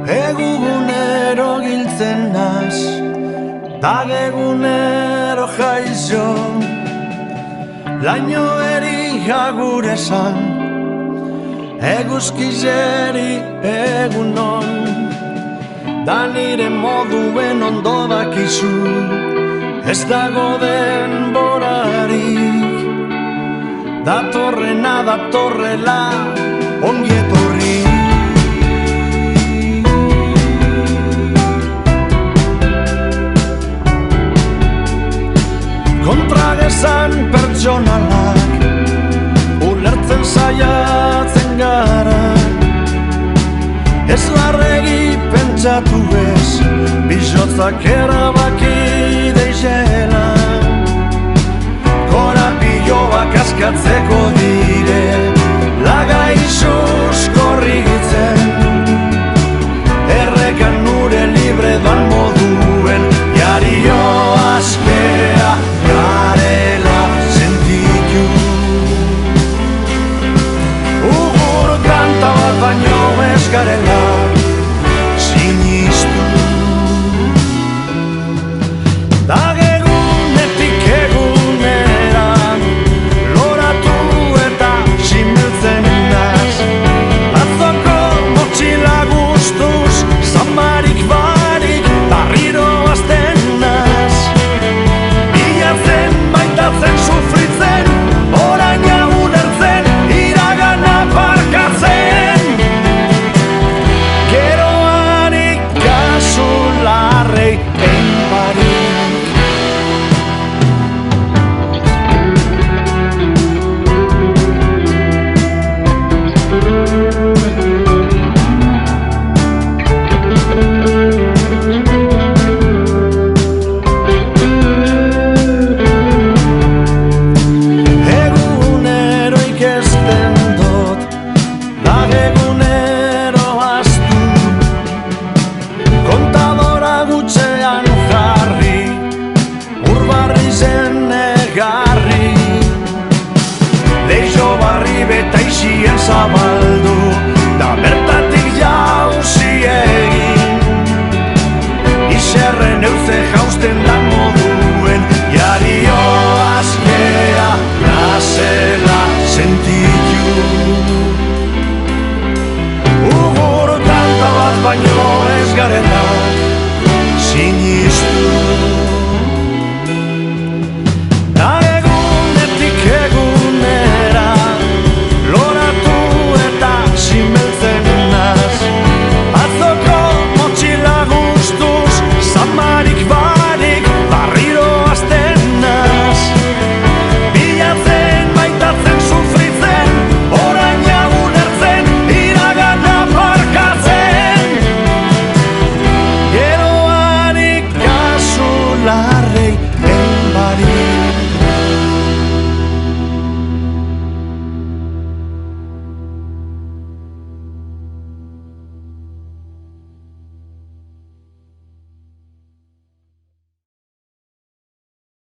Egunero giltzen naz, dagegunero jaixo, laino eri agur esan, eguzkizeri egunon, da nire moduen ondo dakizu, ez dago denborarik, datorrena datorrela ongi etorri. Kontragezan pertsonalak ulertzen saiatzen gara, ez larregi pentsatu ez, bizotzak erabaki deixela, korapioak askatzeko dire, lagaizuz korrigitzen, errekan nure libre doan moduen, jario askea garela sentitu. Ugur kanta bat baino ez garela sinistu. Dagegunetik egunera loratu eta similtzen naz, atzoko motxila guztuz zamarik barik barriro azten naz, bilatzen maitatzen sufritzen, oraina ulertzen iragana parkatzen, geroarik kasu larrei enbarik. Egunero ikesten dut, dagegunero haztu, kontadora gutxean jarri, urbarri zen egarri, leixo barri beta isien zabaldu, da bertatik jauzi egin, iserren euze jausten da moduen, jario askea nazela sentitu. Ugur kanta bat baino ez garela